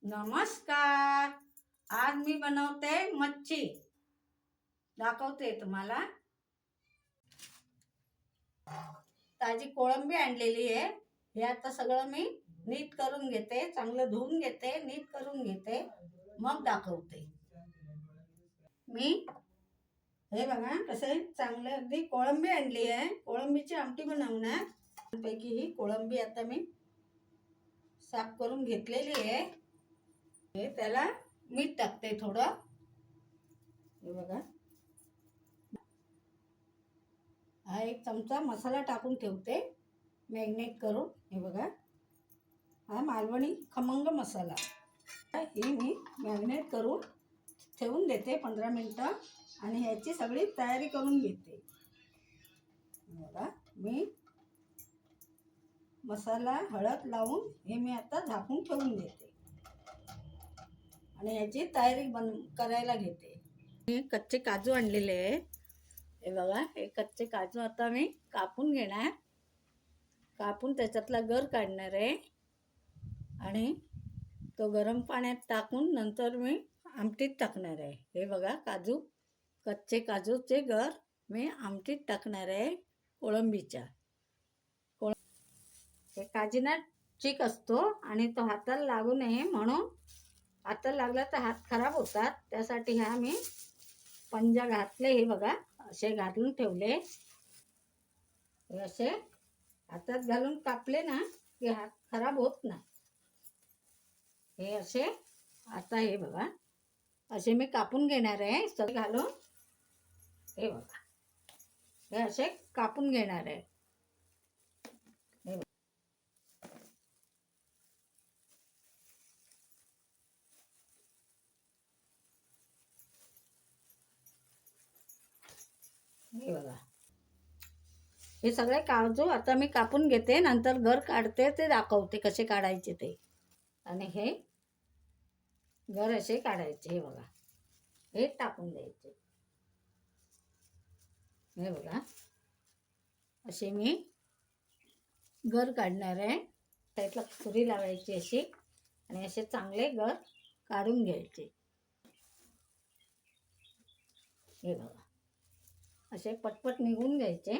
नमस्कार. आज मी बनवते मच्छी. दाखवते तुम्हाला. ताजी कोळंबी आणलेली आहे. हे आता सगळं मी नीट करून घेते, चांगलं धुवून घेते, नीट करून घेते, मग दाखवते. मी हे बघा कसे चांगले अगदी कोळंबी आणली आहे. कोळंबीची आमटी बनवणार. पैकी ही कोळंबी आता मी साफ करून घेतलेली आहे. हे त्याला मीठ टाकते थोडं. हे बघा, हा एक चमचा मसाला टाकून ठेवते मॅरिनेट करून. हे बघा, हा मालवणी खमंग मसाला. ही मी मॅरिनेट करून ठेवून देते 15 मिनटं आणि ह्याची सगळी तयारी करून घेते. बघा, मी मसाला हळद लावून हे मी आता झाकून ठेवून देते आणि ह्याची तयारी करायला घेते. मी कच्चे काजू आणलेले आहे. हे बघा, हे कच्चे काजू आता मी कापून घेणार. कापून त्याच्यातला गर काढणार आहे आणि तो गरम पाण्यात टाकून नंतर मी आमटीत टाकणार आहे. हे बघा, काजू, कच्चे काजूचे गर मी आमटीत टाकणार आहे कोळंबीच्या. हे काजीना चीक असतो आणि तो हाताला लागू नये म्हणून, हाताला लागला तर हात खराब होतात, त्यासाठी हा मी पंजा घातले. हे बघा, असे घालून ठेवले. हे असे हातात घालून कापले ना की हात खराब होत नाही. हे असे आता हे बघा असे मी कापून घेणार आहे सगळे घालून. हे बघा, हे असे कापून घेणार आहे. हे बघा, हे सगळे काजू आता मी कापून घेते, नंतर गर काढते ते दाखवते कसे काढायचे ते. आणि हे गर असे काढायचे. हे बघा, हे टाकून द्यायचे. हे बघा, असे मी गर काढणार आहे. साईडला सुरी लावायची अशी आणि असे चांगले गर काढून घ्यायचे. हे बघा, असे पटपट निघून घ्यायचे.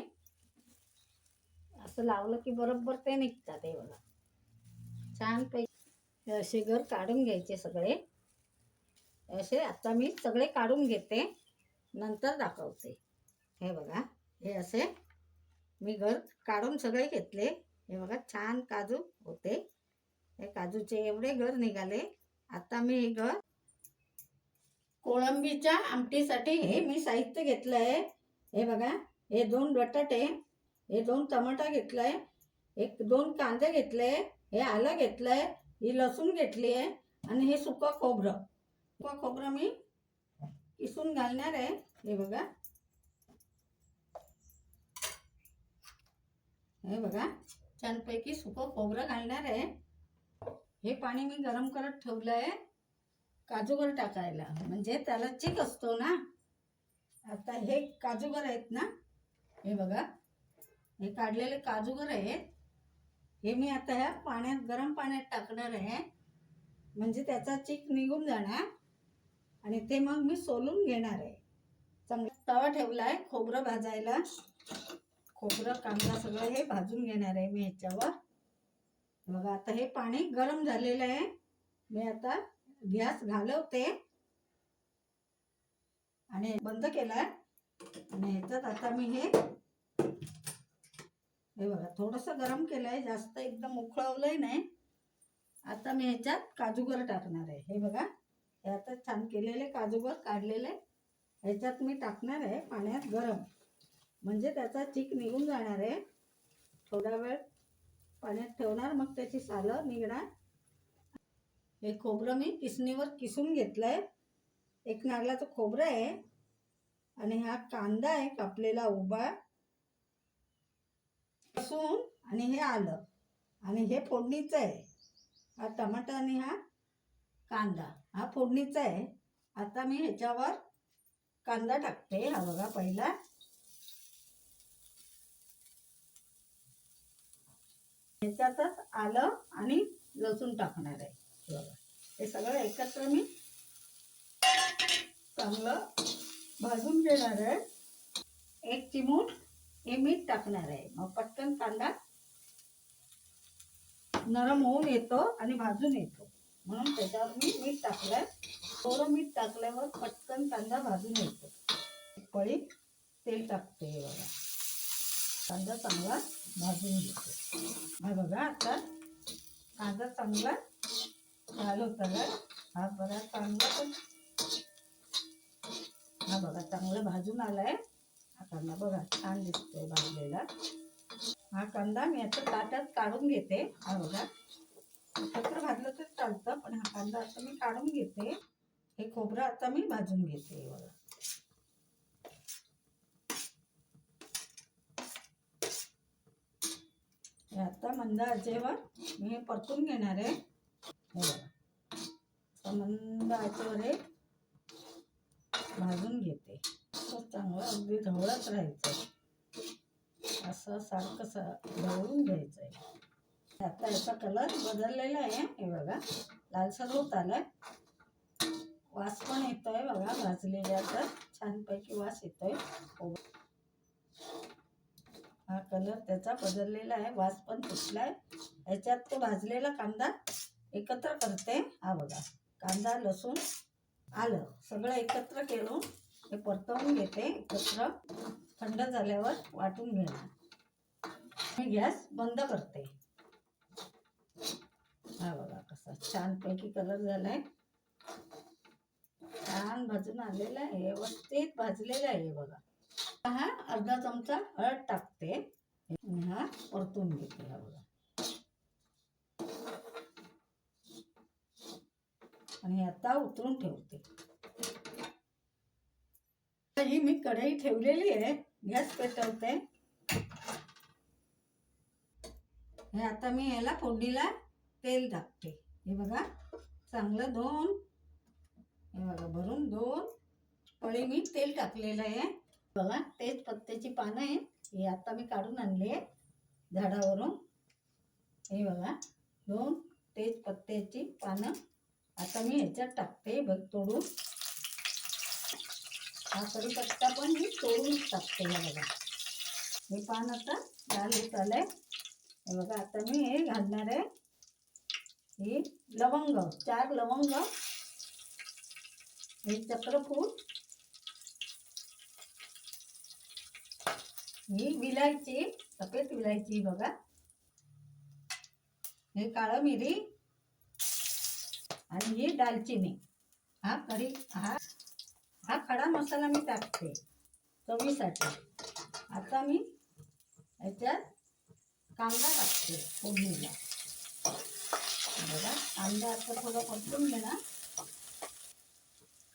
असं लावलं की बरोबर ते निघतात. हे बघा, छानपैकी असे गर काढून घ्यायचे सगळे. असे आता मी सगळे काढून घेते, नंतर दाखवते. हे बघा, हे असे मी गर काढून सगळे घेतले. हे बघा, छान काजू होते. हे काजूचे एवढे गर निघाले. आता मी हे गर कोळंबीच्या आमटीसाठी हे मी साहित्य घेतलं आहे. हे बघा, हे 2 बटाटे, हे 2 टमाटा घेतलाय, एक 2 कांदे घेतले, हे आलं घेतलंय, ही लसूण घेतली आहे आणि हे सुकं खोबरं. सुकं खोबरं मी किसून घालणार आहे. हे बघा, हे बघा, छानपैकी सुकं खोबरं घालणार आहे. हे पाणी मी गरम करत ठेवलं आहे काजूगर टाकायला, म्हणजे त्याला चिक असतो ना. आता हे काजूगर आहेत ना, हे बघा, हे काढलेले काजूगर आहेत. हे मी आता ह्या पाण्यात, गरम पाण्यात टाकणार आहे, म्हणजे त्याचा चिक निघून जाणार आणि ते मग मी सोलून घेणार आहे. चांगला तवा ठेवला आहे खोबरं भाजायला. खोबरं, कांदा सगळं हे भाजून घेणार आहे मी ह्याच्यावर. बघा, आता हे पाणी गरम झालेलं आहे. मी आता गॅस घालवते आणि बंद केलाय आणि ह्याच्यात आता मी हे बघा थोडंसं गरम केलंय, जास्त एकदम उकळवलंय नाही. आता मी ह्याच्यात काजूगर टाकणार आहे. हे बघा, हे आता छान केलेले काजूगर काढलेले ह्याच्यात मी टाकणार आहे पाण्यात गरम, म्हणजे त्याचा चिक निघून जाणार आहे. थोडा वेळ पाण्यात ठेवणार, मग त्याची सालं निघणार. हे खोबरं मी किसणीवर किसून घेतलंय. एक नारळाचं खोबरं आहे आणि हा कांदा आहे कापलेला उभा, लसूण आणि हे आलं आणि हे फोडणीचं आहे. हा टमाटा आणि हा कांदा हा फोडणीचा आहे. आता मी ह्याच्यावर कांदा टाकते. हा बघा, पहिला ह्याच्यातच आलं आणि लसूण टाकणार आहे. बघा, हे सगळं एकत्र मी चांगलं भाजून घेणार आहे. 1 चिमूट हे मीठ टाकणार आहे. मग पटकन कांदा नरम होऊन येतो आणि भाजून येतो, म्हणून त्याच्यावर मी मीठ टाकलंय. थोडं मीठ टाकल्यावर पटकन कांदा भाजून येतो. पळी तेल टाकते. हे बघा, कांदा चांगला भाजून घेतो. हा बघा, आता कांदा चांगला झाला होता. हा बघा चांगला पण, हा बघा चांगला भाजून आलाय. हा कांदा बघा छान दिसतोय भाजलेला. हा कांदा मी आता ताटात काढून घेते. हा बघा, एकत्र भाजलं तर चालतं, पण हा कांदा आता मी काढून घेते. हे खोबरं आता मी भाजून घेते. बघा, हे आता मंद आचेवर मी हे परतून घेणार आहे. हे बघा, मंद आचेवर हे भाजून घेते. चांगलं अगदी ढवळत राहायचं, असं सारखं ढवळून घ्यायचंय. आता याचा कलर बदललेला आहे. हे बघा, लालसर होत आलाय. वास पण येतोय बघा भाजलेल्याचा, छानपैकी वास येतोय. हा कलर त्याचा बदललेला आहे, वास पण सुटलाय. याच्यात तो भाजलेला कांदा एकत्र करते. हा बघा, कांदा लसूण आलं सगळं एकत्र केलं हे परतवून घेते. एकत्र थंड झाल्यावर वाटून घेणार. मी गॅस बंद करते. हा बघा कसा छानपैकी कलर झालाय, छान भाजून आलेला आहे, व्यवस्थित भाजलेला आहे. बघा, हा अर्धा चमचा हळद टाकते. हा परतून घेते. हा बघा, आणि आता उतरून ठेवते. ही मी कढई ठेवलेली आहे, गॅस पेटवते. हे आता मी याला फोडणीला तेल टाकते. हे बघा, चांगलं हे बघा भरून 2 पळी मी तेल टाकलेलं आहे. बघा, तेजपत्त्याची पानं आहे, हे आता मी काढून आणली आहे झाडावरून. हे बघा, 2 तेजपत्त्याची पानं आता मी ह्याच्यात टाकते. बघ तोडून, हा कढीपत्ता पण मी तोडून टाकते. हे बघा, हे पान आता लाल होत आलंय. हे बघा, आता मी हे घालणार आहे. ही लवंग, 4 लवंग, हे चक्रफूल, ही विलायची, सफेद विलायची बघा, हे काळं मिरी आणि ही दालचिनी. हा खडा मसाला मी टाकते चवीसाठी. आता मी याच्यात कांदा टाकते फोडणीला. बघा, कांदा आता थोडा परतून घेणार.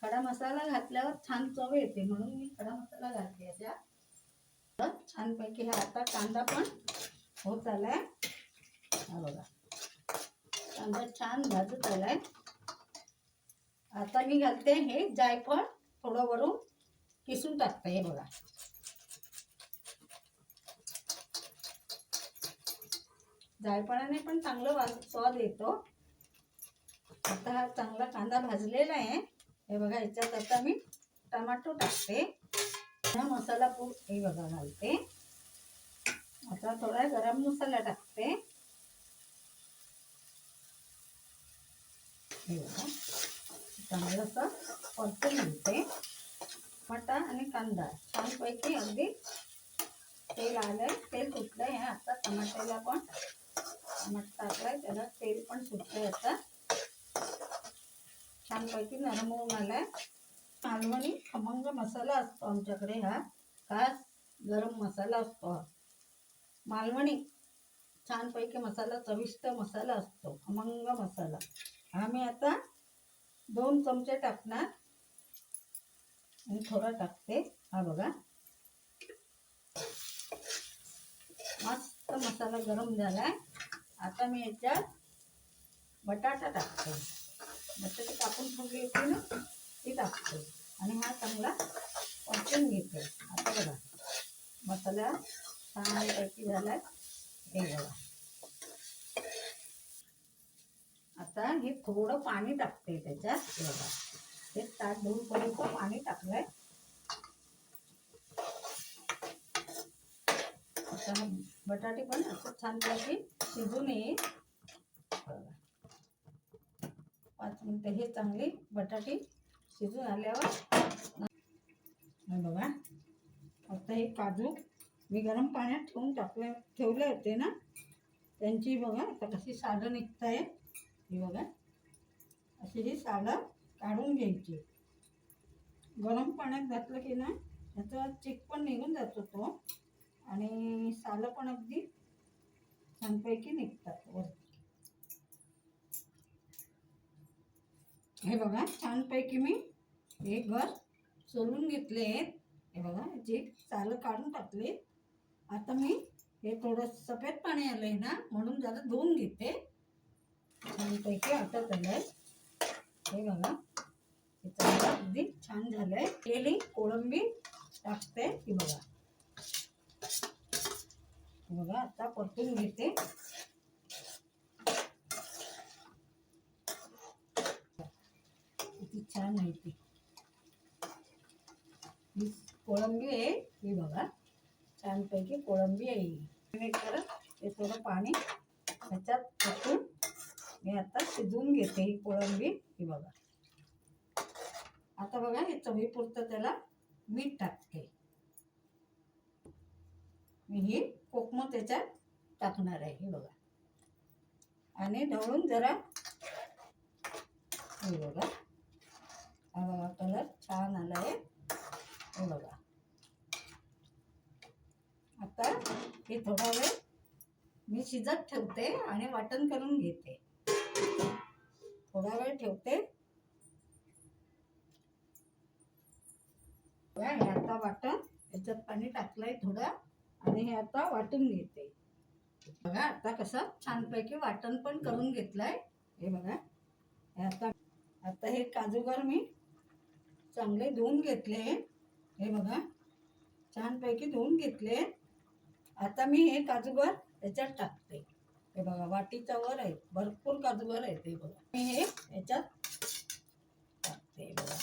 खडा मसाला घातल्यावर छान चव येते, म्हणून मी खडा मसाला घालते याच्यात. छानपैकी हा आता कांदा पण होत आलाय. हा बघा, कांदा छान भाजत आलाय. आता मी घालते हे जायफळ, थोडं वरून किसून टाकते. हे बघा, जायफळाने पण चांगलं स्वाद येतो. आता हा चांगला कांदा भाजलेला आहे. हे बघा, याच्यात आता मी टमाटो टाकते. हा मसाला हे बघा घालते. आता थोडा गरम मसाला टाकते. हे बघा, चांगलं असं परतून घेते. टमाटा आणि कांदा छानपैकी अगदी तेल आलंय, तेल सुटलंय. आता टमाट्याला पण टमाटा टाकलाय, त्याला तेल पण सुटलंय. आता छानपैकी नरम होऊन आलाय. मालवणी खमंग मसाला असतो आमच्याकडे, हा खास गरम मसाला असतो. मालवणी छानपैकी मसाला, चविष्ट मसाला असतो, खमंग मसाला. हा मी आता 2 चमचे टाकणार आणि थोडा टाकते. हा बघा, मस्त मसाला गरम झालाय. आता मी याच्यात बटाटा टाकते. बटाटे कापून ठेवली होती ना, ती टाकते आणि हा चांगला परतून घेते. आता बघा, मसाला छानपैकी झालाय. हे बघा, आता हे थोडं पाणी टाकते त्याच्यात. बघा हे ताट धुवूपर्यंत पाणी टाकलंय. आता बटाटे पण असं छानपैकी शिजून येईल. 5 मिनिटं हे चांगली बटाटे शिजून आल्यावर बघा आता हे काजू मी गरम पाण्यात ठेवले होते ना, त्यांची बघा आता कशी सालं निघत आहे. ही बघा अशी ही सालं काढून घ्यायची. गरम पाण्यात घातलं की ना त्याचा चिक पण निघून जातो तो, आणि सालं पण अगदी छानपैकी निघतात वरती. हे बघा छानपैकी मी हे घर सोलून घेतले आहेत. हे बघा जे सालं काढून टाकले. आता मी हे थोडं सफेद पाणी आलंय ना, म्हणून जरा धुवून घेते. छानपैकी आटत आलंय. हे बघा हे चांगलं अगदी छान झालंय. केली कोळंबी टाकते. ही बघा बघा आता परतून घेते. किती छान आहे ती कोळंबी आहे. ही बघा छानपैकी कोळंबी आहे. हे थोडं पाणी ह्याच्यात टाकून मी आता शिजवून घेते ही कोळंबी. ही बघा आता बघा हे चवीपुरतं त्याला मीठ टाकते. मी ही कोकम त्याच्यात टाकणार आहे. हे बघा आणि ढवळून जरा. हे बघा हा बघा कलर छान आलाय. हे बघा आता हे थोडा वेळ मी शिजत ठेवते आणि वाटण करून घेते. थोडा वेळ ठेवते. हे आता वाटण याच्यात पाणी टाकलंय थोडं, आणि हे आता वाटून घेते. बघा आता कसं छानपैकी वाटण पण करून घेतलंय. हे बघा आता हे काजूगर मी चांगले धुवून घेतले. हे बघा छानपैकी धुवून घेतले. आता मी हे काजूगर याच्यात टाकते. हे बघा वाटीच्या वर आहे, भरपूर काजूगर आहे. ते बघा मी हे याच्यात टाकते. बघा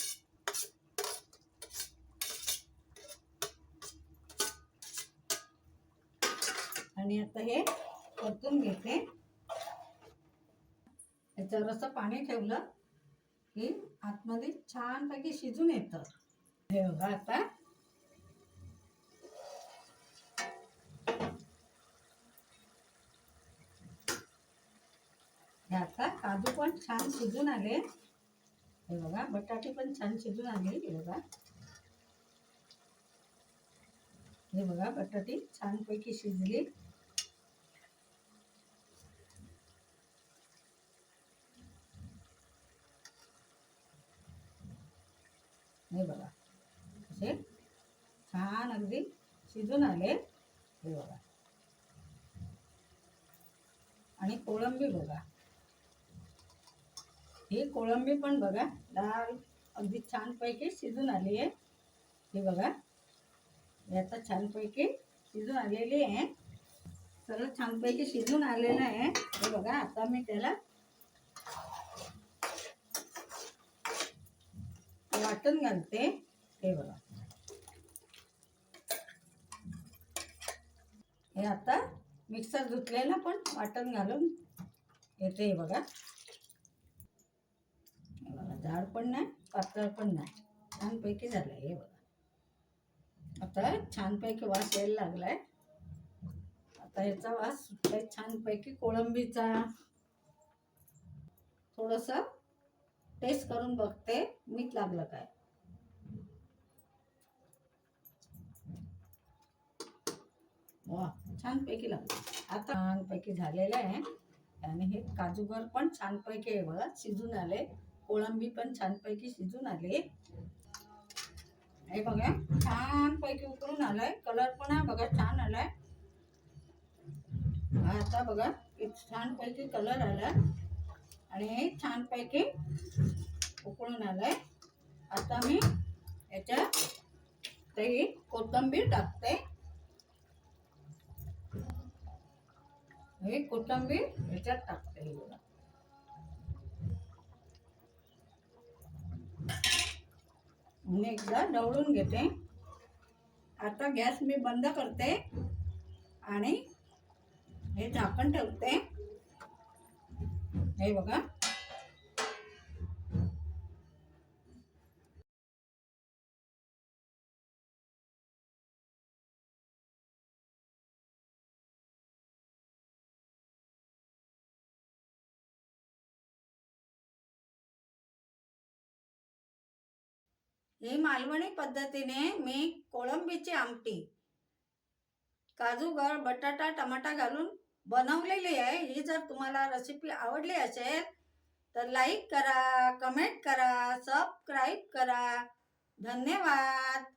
आणि आता हे परतून घेते. याच्यावर असं पाणी ठेवलं की आतमध्ये छानपैकी शिजून येतं. हे बघा आता काजू पण छान शिजून आले. हे बघा बटाटे पण छान शिजून आले. हे बघा बटाटे छानपैकी शिजली. हे बघा असे छान अगदी शिजून आले. हे बघा आणि कोळंबी बघा, ही कोळंबी पण बघा लाल अगदी छानपैकी शिजून आली आहे. हे बघा हे आता छानपैकी शिजून आलेली आहे. सगळं छानपैकी शिजून आलेलं आहे. हे बघा आता मी त्याला वाटण घालते. हे बघा हे आता मिक्सर धुतलेलं पण वाटण घालून येते. हे बघा जाड पण नाही पातळ पण नाही, छानपैकी झालंय. हे बघा आता छानपैकी वास यायला लागलाय. आता याचा वास सुटलाय छानपैकी कोळंबीचा. थोडस टेस्ट करून बघते मीठ लागलं काय. वा छानपैकी लागलं. आता छानपैकी झालेलं आहे. आणि हे काजूगर पण छानपैकी आहे बघा शिजून आले. कोळंबी पण छानपैकी शिजून आले. हे बघा छानपैकी उकळून आलाय. कलर पण आहे बघा छान आलाय. आता बघा छानपैकी कलर आला आणि छानपैकी उकळून आलाय. आता मी याच्यात तरी कोथिंबीर टाकते. हे कोथिंबीर याच्यात टाकते. बघा मी एकदा ढवळून घेते. आता गॅस मी बंद करते आणि हे झाकण ठेवते. हे बघा, ही मालवणी पद्धतीने मी कोळंबीची आमटी काजू बटाटा टमाटा घालून बनवलेली आहे. ही जर तुम्हाला रेसिपी आवडली असेल तर लाईक करा, कमेंट करा, सबस्क्राईब करा. धन्यवाद.